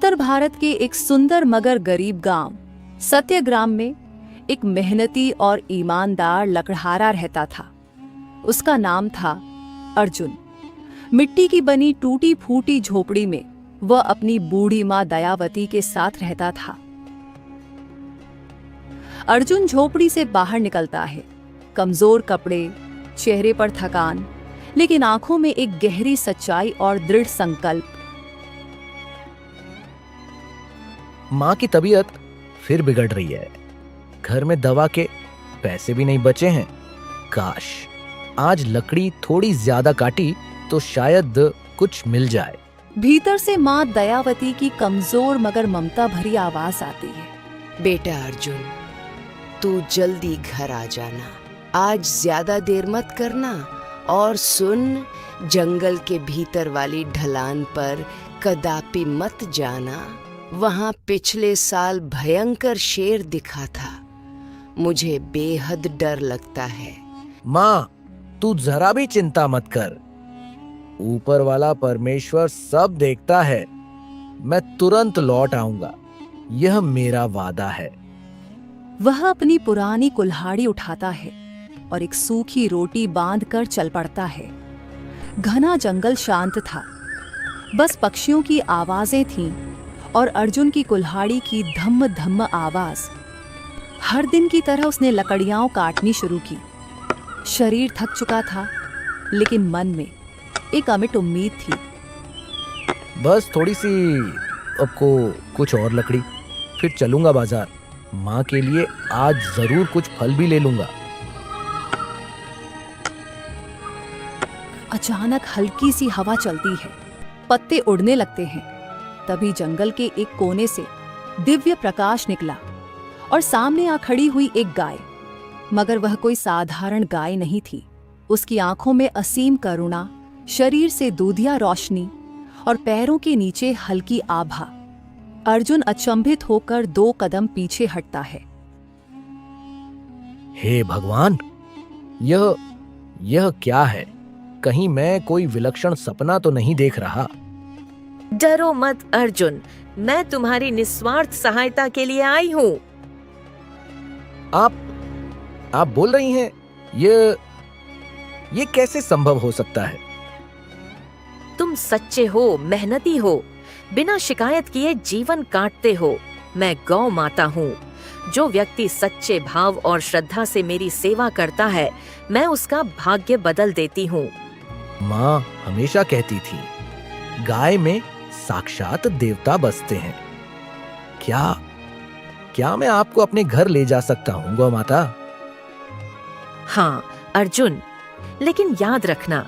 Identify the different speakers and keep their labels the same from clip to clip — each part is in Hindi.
Speaker 1: उत्तर भारत के एक सुंदर मगर गरीब गांव सत्यग्राम में एक मेहनती और ईमानदार लकड़हारा रहता था। उसका नाम था अर्जुन। मिट्टी की बनी टूटी फूटी झोपड़ी में वह अपनी बूढ़ी मां दयावती के साथ रहता था। अर्जुन झोपड़ी से बाहर निकलता है, कमजोर कपड़े, चेहरे पर थकान, लेकिन आंखों में एक गहरी सच्चाई और दृढ़ संकल्प।
Speaker 2: माँ की तबीयत फिर बिगड़ रही है। घर में दवा के पैसे भी नहीं बचे हैं। काश आज लकड़ी थोड़ी ज्यादा काटी तो शायद कुछ मिल जाए।
Speaker 1: भीतर से माँ दयावती की कमजोर मगर ममता भरी आवाज आती है।
Speaker 3: बेटा अर्जुन, तू जल्दी घर आ जाना। आज ज्यादा देर मत करना। और सुन, जंगल के भीतर वाली ढलान पर कदापि मत जाना। वहां पिछले साल भयंकर शेर दिखा था। मुझे बेहद डर लगता है।
Speaker 2: माँ, तू जरा भी चिंता मत कर। ऊपर वाला परमेश्वर सब देखता है। मैं तुरंत लौट आऊंगा, यह मेरा वादा है।
Speaker 1: वह अपनी पुरानी कुल्हाड़ी उठाता है और एक सूखी रोटी बांध कर चल पड़ता है। घना जंगल शांत था, बस पक्षियों की आवाजें थीं और अर्जुन की कुल्हाड़ी की धम्म धम्म आवाज। हर दिन की तरह उसने लकड़ियां काटनी शुरू की। शरीर थक चुका था, लेकिन मन में एक अमिट उम्मीद थी।
Speaker 2: बस थोड़ी सी आपको कुछ और लकड़ी, फिर चलूंगा बाजार। माँ के लिए आज जरूर कुछ फल भी ले लूंगा।
Speaker 1: अचानक हल्की सी हवा चलती है, पत्ते उड़ने लगते हैं। तभी जंगल के एक कोने से दिव्य प्रकाश निकला और सामने आ खड़ी हुई एक गाय। मगर वह कोई साधारण गाय नहीं थी। उसकी आंखों में असीम करुणा, शरीर से दूधिया रोशनी और पैरों के नीचे हल्की आभा। अर्जुन अचंभित होकर 2 कदम पीछे हटता है।
Speaker 2: हे भगवान, यह क्या है? कहीं मैं कोई विलक्षण सपना तो नहीं देख रहा?
Speaker 4: डरो मत अर्जुन, मैं तुम्हारी निस्वार्थ सहायता के लिए आई हूँ।
Speaker 2: आप बोल रही हैं? ये कैसे संभव हो सकता है?
Speaker 4: तुम सच्चे हो, मेहनती हो, बिना शिकायत किए जीवन काटते हो। मैं गौ माता हूँ। जो व्यक्ति सच्चे भाव और श्रद्धा से मेरी सेवा करता है, मैं उसका भाग्य बदल देती हूँ।
Speaker 2: माँ हमेशा कहती थी, गाय में साक्षात देवता बसते हैं। क्या मैं आपको अपने घर ले जा सकता हूँ गौ माता?
Speaker 4: हाँ अर्जुन, लेकिन याद रखना,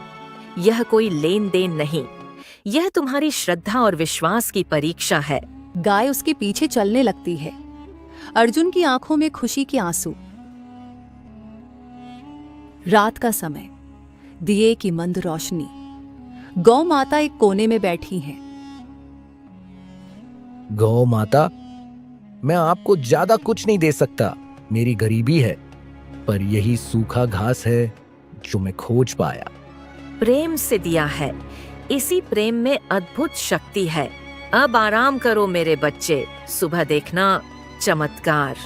Speaker 4: यह कोई लेन देन नहीं। यह तुम्हारी श्रद्धा और विश्वास की परीक्षा है।
Speaker 1: गाय उसके पीछे चलने लगती है। अर्जुन की आंखों में खुशी के आंसू। रात का समय, दिए की मंद रोशनी। गौ माता एक कोने में बैठी हैं।
Speaker 2: गौ माता, मैं आपको ज्यादा कुछ नहीं दे सकता, मेरी गरीबी है, पर यही सूखा घास है जो मैं खोज पाया।
Speaker 4: प्रेम से दिया है, इसी प्रेम में अद्भुत शक्ति है। अब आराम करो मेरे बच्चे, सुबह देखना चमत्कार।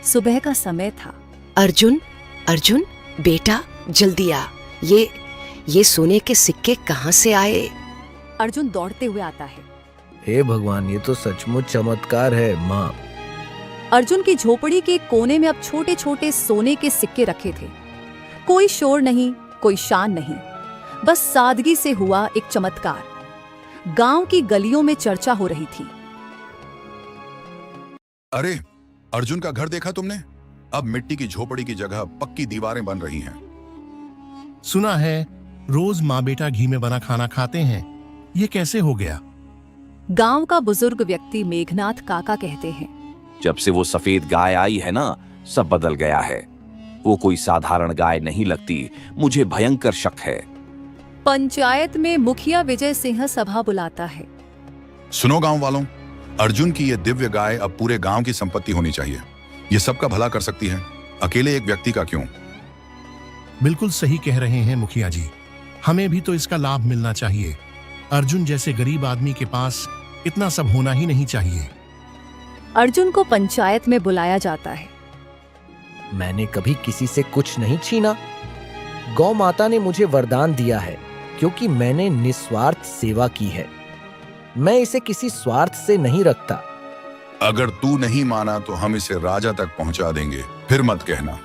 Speaker 1: सुबह का समय था।
Speaker 3: अर्जुन बेटा, जल्दी आ। ये सोने के सिक्के कहाँ से आए?
Speaker 1: अर्जुन दौड़ते हुए आता है।
Speaker 2: हे भगवान, ये तो सचमुच चमत्कार है माँ।
Speaker 1: अर्जुन की झोपड़ी के कोने में अब छोटे छोटे सोने के सिक्के रखे थे। कोई शोर नहीं, कोई शान नहीं, बस सादगी से हुआ एक चमत्कार। गांव की गलियों में चर्चा हो रही थी।
Speaker 5: अरे, अर्जुन का घर देखा तुमने? अब मिट्टी की झोपड़ी की जगह पक्की दीवारें बन रही हैं।
Speaker 6: सुना है रोज माँ बेटा घी में बना खाना खाते हैं। ये कैसे हो गया?
Speaker 1: गांव का बुजुर्ग व्यक्ति मेघनाथ काका कहते हैं।
Speaker 7: जब से वो सफेद गाय आई है ना, सब बदल गया है। वो कोई साधारण गाय नहीं लगती, मुझे भयंकर शक है।
Speaker 1: पंचायत में मुखिया विजय सिंह सभा बुलाता है।
Speaker 5: सुनो गांव वालों, अर्जुन की ये दिव्य गाय अब पूरे गांव की संपत्ति होनी चाहिए। ये सबका भला कर सकती है, अकेले एक व्यक्ति का क्यों?
Speaker 6: बिल्कुल सही कह रहे हैं मुखिया जी, हमें भी तो इसका लाभ मिलना चाहिए। अर्जुन जैसे गरीब आदमी के पास इतना सब होना ही नहीं चाहिए।
Speaker 1: अर्जुन को पंचायत में बुलाया जाता है।
Speaker 2: मैंने कभी किसी से कुछ नहीं छीना। गौ माता ने मुझे वरदान दिया है क्योंकि मैंने निस्वार्थ सेवा की है। मैं इसे किसी स्वार्थ से नहीं रखता।
Speaker 5: अगर तू नहीं माना तो हम इसे राजा तक पहुंचा देंगे, फिर मत कहना।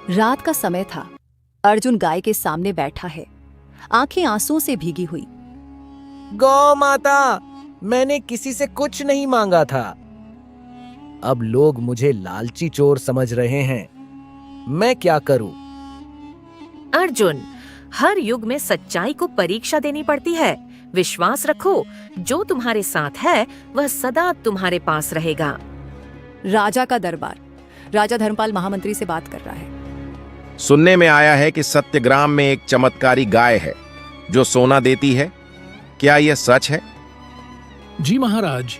Speaker 1: रात का समय था। अर्जुन गाय के सामने बैठा है, आंखें आंसुओं से भीगी हुई।
Speaker 2: गौ माता, मैंने किसी से कुछ नहीं मांगा था। अब लोग मुझे लालची चोर समझ रहे हैं। मैं क्या करूं?
Speaker 4: अर्जुन, हर युग में सच्चाई को परीक्षा देनी पड़ती है। विश्वास रखो, जो तुम्हारे साथ है वह सदा तुम्हारे पास रहेगा।
Speaker 1: राजा का दरबार। राजा धर्मपाल महामंत्री से बात कर रहा है।
Speaker 8: सुनने में आया है कि सत्यग्राम में एक चमत्कारी गाय है जो सोना देती है। क्या यह सच है?
Speaker 9: जी महाराज,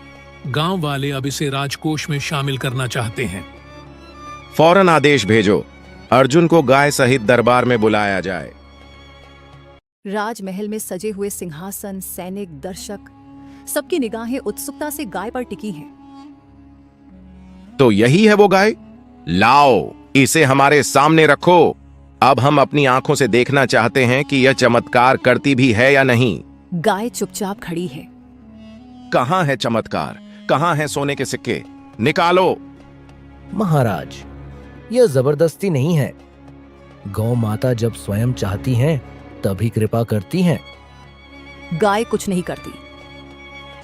Speaker 9: गांव वाले अब इसे राजकोष में शामिल करना चाहते हैं।
Speaker 8: फौरन आदेश भेजो, अर्जुन को गाय सहित दरबार में बुलाया जाए।
Speaker 1: राजमहल में सजे हुए सिंहासन, सैनिक, दर्शक, सबकी निगाहें उत्सुकता से गाय पर टिकी हैं।
Speaker 8: तो यही है वो गाय? लाओ, इसे हमारे सामने रखो। अब हम अपनी आंखों से देखना चाहते हैं कि यह चमत्कार करती भी है या नहीं।
Speaker 1: गाय चुपचाप खड़ी है।
Speaker 8: कहां है चमत्कार? कहां है सोने के सिक्के? निकालो।
Speaker 2: महाराज, यह जबरदस्ती नहीं है। गौ माता जब स्वयं चाहती हैं, तभी कृपा करती हैं।
Speaker 1: गाय कुछ नहीं करती।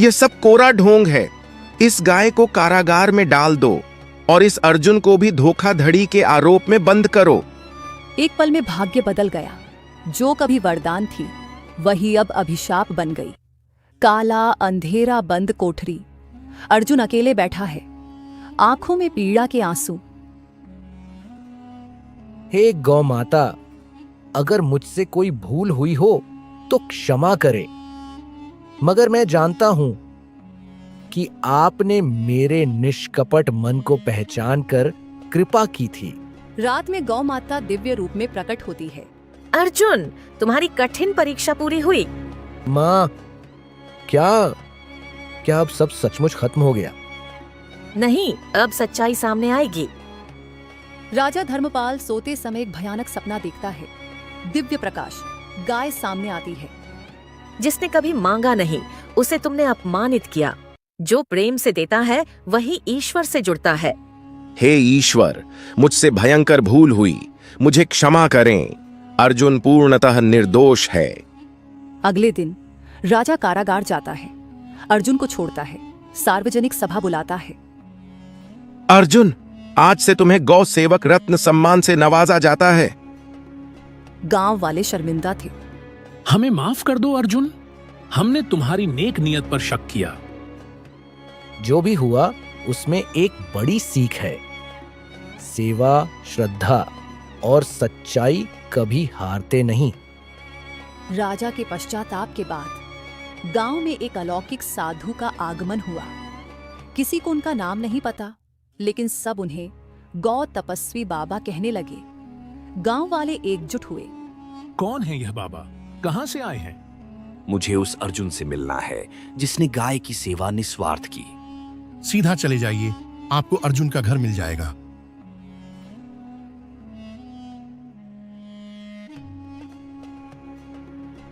Speaker 8: यह सब कोरा ढोंग है। इस गाय को कारागार में डाल दो और इस अर्जुन को भी धोखाधड़ी के आरोप में बंद करो।
Speaker 1: एक पल में भाग्य बदल गया। जो कभी वरदान थी, वही अब अभिशाप बन गई। काला अंधेरा बंद कोठरी। अर्जुन अकेले बैठा है, आंखों में पीड़ा के आंसू।
Speaker 2: हे गौ माता, अगर मुझसे कोई भूल हुई हो तो क्षमा करे। मगर मैं जानता हूं कि आपने मेरे निष्कपट मन को पहचान कर कृपा की थी।
Speaker 1: रात में गौ माता दिव्य रूप में प्रकट होती है।
Speaker 4: अर्जुन, तुम्हारी कठिन परीक्षा पूरी हुई।
Speaker 2: माँ, क्या अब सब सचमुच खत्म हो गया?
Speaker 4: नहीं, अब सच्चाई सामने आएगी।
Speaker 1: राजा धर्मपाल सोते समय एक भयानक सपना देखता है। दिव्य प्रकाश, गाय सामने आती है।
Speaker 4: जिसने कभी मांगा नहीं, उसे तुमने अपमानित किया। जो प्रेम से देता है, वही ईश्वर से जुड़ता है।
Speaker 8: हे ईश्वर, मुझसे भयंकर भूल हुई, मुझे क्षमा करें। अर्जुन पूर्णतः निर्दोष है।
Speaker 1: अगले दिन राजा कारागार जाता है, अर्जुन को छोड़ता है, सार्वजनिक सभा बुलाता है।
Speaker 8: अर्जुन, आज से तुम्हें गौ सेवक रत्न सम्मान से नवाजा जाता है।
Speaker 1: गांव वाले शर्मिंदा थे।
Speaker 9: हमें माफ कर दो अर्जुन, हमने तुम्हारी नेक नियत पर शक किया।
Speaker 2: जो भी हुआ उसमें एक बड़ी सीख है। सेवा, श्रद्धा और सच्चाई कभी हारते नहीं।
Speaker 1: राजा के पश्चाताप के बाद गांव में एक अलौकिक साधु का आगमन हुआ। किसी को उनका नाम नहीं पता, लेकिन सब उन्हें गौ तपस्वी बाबा कहने लगे। गांव वाले एकजुट हुए।
Speaker 9: कौन है यह बाबा? कहां से आए हैं?
Speaker 7: मुझे उस अर्जुन से मिलना है जिसने गाय की सेवा निस्वार्थ की।
Speaker 6: सीधा चले जाइए, आपको अर्जुन का घर मिल जाएगा।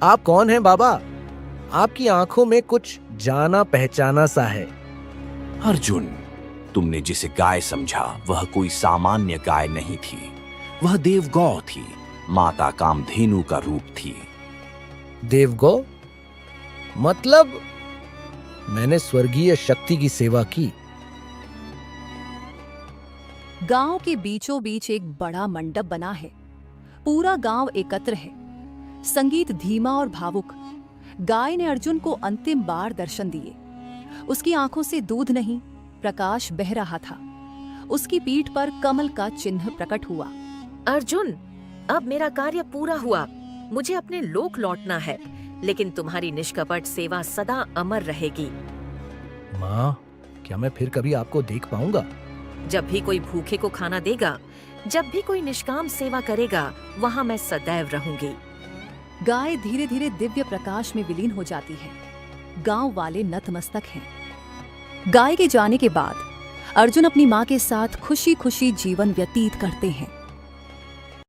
Speaker 2: आप कौन हैं बाबा? आपकी आंखों में कुछ जाना पहचाना सा है।
Speaker 7: अर्जुन, तुमने जिसे गाय समझा वह कोई सामान्य गाय नहीं थी। वह देवगौ थी, माता कामधेनु का रूप थी।
Speaker 2: देवगौ? मतलब मैंने स्वर्गीय शक्ति की सेवा की।
Speaker 1: गांव के बीचों बीच एक बड़ा मंडप बना है। पूरा गांव एकत्र है। संगीत धीमा और भावुक। गाय ने अर्जुन को अंतिम बार दर्शन दिए। उसकी आंखों से दूध नहीं, प्रकाश बह रहा था। उसकी पीठ पर कमल का चिन्ह प्रकट हुआ।
Speaker 4: अर्जुन, अब मेरा कार्य पूरा हुआ। मुझे अपने लोक लौटना है, लेकिन तुम्हारी निष्कपट सेवा सदा अमर रहेगी।
Speaker 2: माँ, क्या मैं फिर कभी आपको देख पाऊंगा?
Speaker 4: जब भी कोई भूखे को खाना देगा, जब भी कोई निष्काम सेवा करेगा, वहाँ मैं सदैव रहूंगी।
Speaker 1: गाय धीरे धीरे दिव्य प्रकाश में विलीन हो जाती है। गांव वाले नतमस्तक हैं। गाय के जाने के बाद अर्जुन अपनी मां के साथ खुशी खुशी जीवन व्यतीत करते हैं।